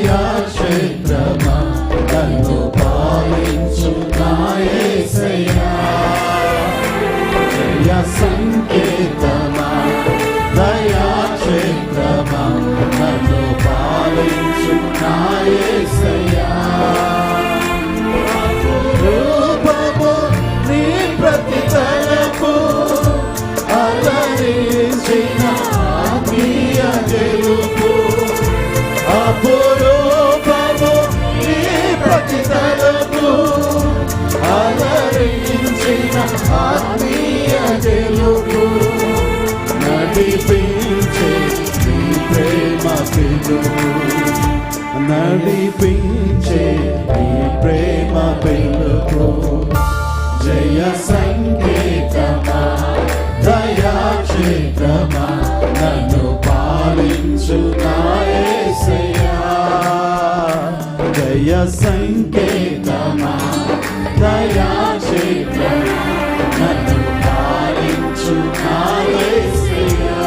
దయాక్షేత్రమా నన్ను పాలించు నా యేసయ్యా. జయ సంకేతమా దయాక్షేత్రమా నన్ను పాలించు నా యేసయ్యా. రూపము నీ ప్రతి తలపు అలరించిన ఆత్మీయ గెలుపు. అపురూపము నీ ప్రతి తలపు అలరించిన ఆత్మీయ గెలుపు. నడిపించే నీ ప్రేమ పిలుపు, నడిపించే నీ ప్రేమ పిలుపు. జయ సంకేతమా దయాక్షేత్రమా నన్ను పాలించు నా యేసయ్యా. జయ సంకేతమా దయాక్షేత్రమా నన్ను పాలించు నా యేసయ్యా.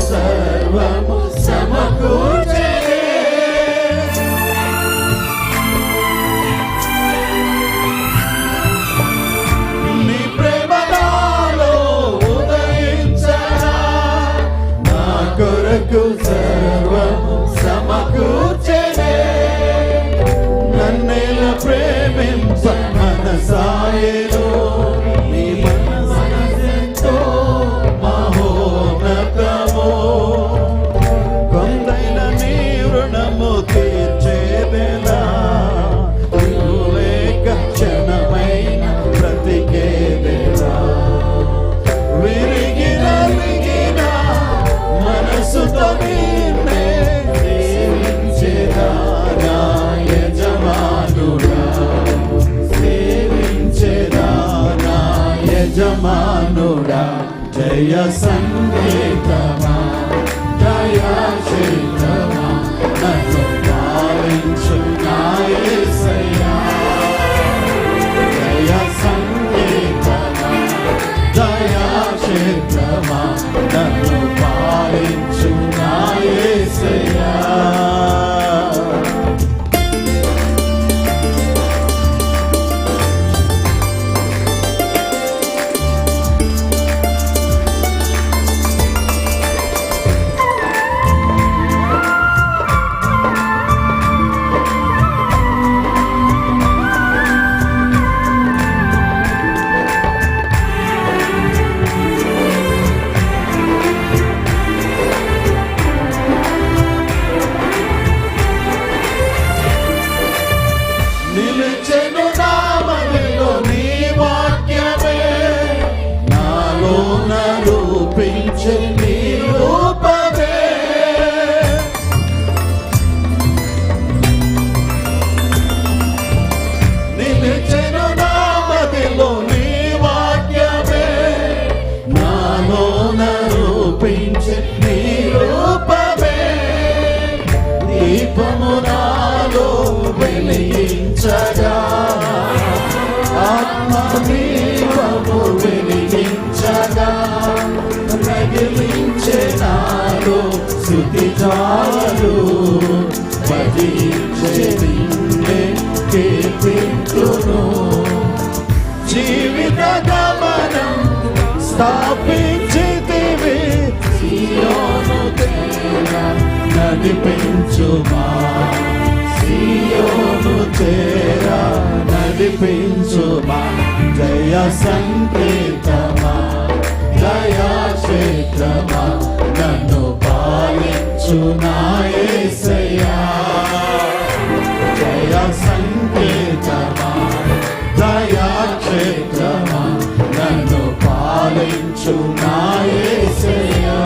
సర్వము సమకూర్చే నీ ప్రేమ నాలో ఉదయించగా నా కొరకు సర్వము సమకూర్చే. నన్నేల ప్రేమింప మనసాయలో నీ మనసెంతో మహోన్నతమో. కొందైన నీ రుణము తీర్చేదెలా లేక క్షణమైన బ్రతికేదెలా. విరిగిన మనసుతో నిన్నే సేవించేదా నా యజమానుడా. సేవించేదా నా యజమానుడా. జయ సంకేతమా దయాక్షేత్రమా నన్ను పాలించు నా యేసయ్యా. జయ సంకేతమా దయాక్షేత్రమా నన్ను పాలించు నా యేసయ్యా. నిలిచెను నామదిలో నీ వాక్యమే నాలోన రూపించే నీ రూపమే. నిలిచెను నామదిలో నీ వాక్యమే నాలోన రూపించే నీ రూపమే. దీపము నాలో వెలిగించగా ఆత్మ దీపము వెలిగించగా రగిలించే నాలో స్తుతి జ్వాలలు. భజించే నిన్నే కీర్తింతును. జీవిత గమనం స్థాపించితివి సియోను తేరా నడిపించుమా. సియోను తేరా నడిపించుమా. జయ సంకేతమా దయాక్షేత్రమా నన్ను పాలించు నా యేసయ్యా. జయ సంకేతమా దయాక్షేత్రమా పాలించు నా యేసయ్యా.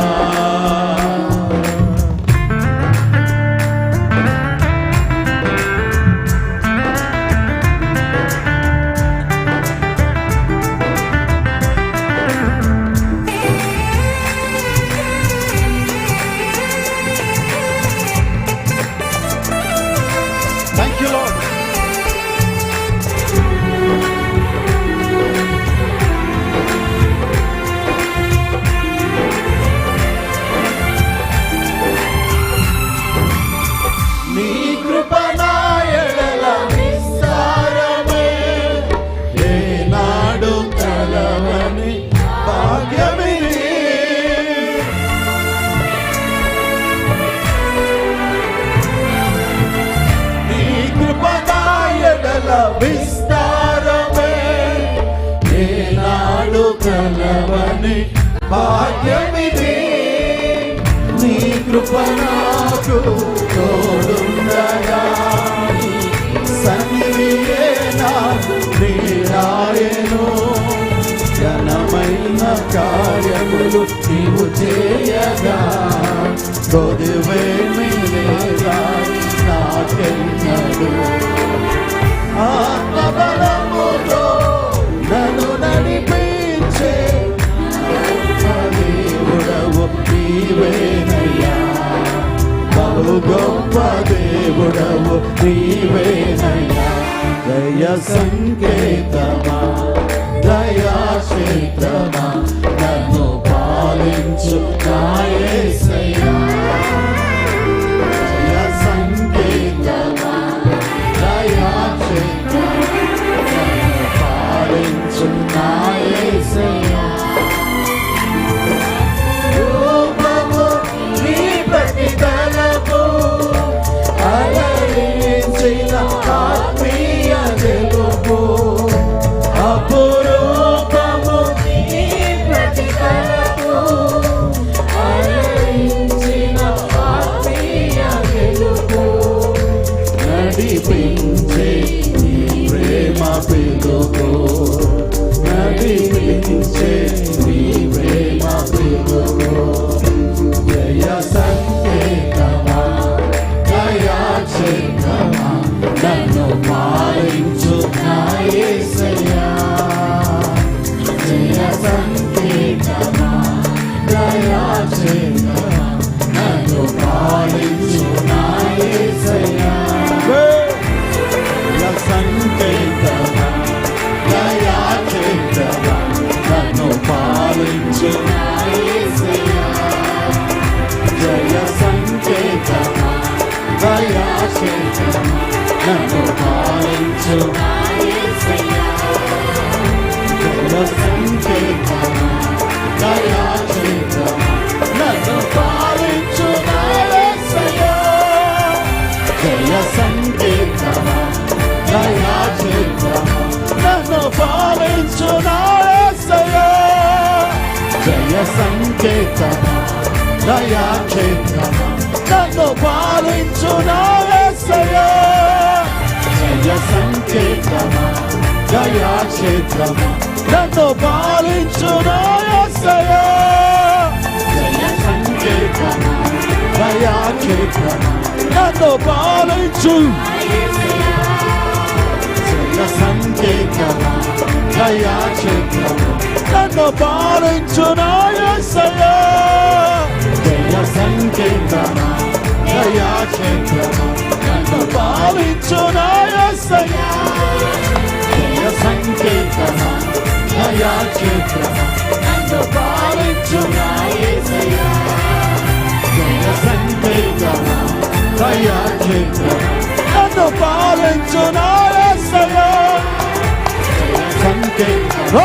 Thank you, Lord. నీ కృప నా ఎడల విస్తారమే, ఏనాడు కలవని భాగ్యమిది. నీ కృప నా ఎడల విస్తారమే, ఏనాడు కలవని భాగ్యమిది. నీ కృప నాకు తోడుండగా, సన్నిధియే నాకు నీరాయెను. ఘనమైన కార్యములు నీవు చేయగా, కొదువేమీ లేదా నాకెన్నడు. ఆత్మబలముతో నన్ను నడిపించే దేవుడవు నీవేనయ్యా. బహు గొప్ప దేవుడవు నీవేనయ్యా. దయ సంకేతమా, దయాక్షేత్రమా, నన్ను పాలించు నా యేసయ్యా. దయ సంకేతమా, దయాక్షేత్రమా, నన్ను పాలించు నా యేసయ్యా. రూపము నీ ప్రతిఫలము, అలరించిన ఆత్మీయ గెలుపు. అపురూపము నీ ప్రతిఫలము, అలరించిన ఆత్మీయ గెలుపు. నడిపించే నీ ప్రేమ పిలుపు, నడిపించే నీ ప్రేమ పిలుపు. జయ సంకేతమా, దయాక్షేత్రమా, నన్ను పాలించు నా యేసయ్యా. జయ సంకేతమా, దయాక్షేత్రమా, నన్ను పాలించు నా యేసయ్యా. జయ సంకేతమా, దయాక్షేత్రమా, నన్ను పాలించు నా యేసయ్యా. జయ సంకేతమా, దయాక్షేత్రమా, నన్ను పాలించు నా యేసయ్యా. జయ సంకేతమా, దయాక్షేత్రమా, నన్ను పాలించు నా యేసయ్యా. జయ సంకేతమా, దయాక్షేత్రమా, నన్ను పాలించు నా యేసయ్యా. జయ సంకేతమా, దయాక్షేత్రమా, నన్ను పాలించు నా యేసయ్యా. జయ సంకేతమా, దయాక్షేత్రమా, నన్ను పాలించు నా యేసయ్యా. జయ సంకేతమా, దయాక్షేత్రమా, నన్ను పాలించు. జయ సంకేతమా, దయాక్షేత్రమా, నన్ను పాలించు నా యేసయ్యా. జయ సంకేతమా, దయాక్షేత్రమా, నన్ను పాలించు నా యేసయ్యా. జయ సంకేతమా, దయాక్షేత్రమా, నన్ను పాలించు నా యేసయ్యా. జయ సంకేతమా, దయాక్షేత్రమా, నన్ను పాలించు నా యేసయ్యా. జయ సంకేతమా,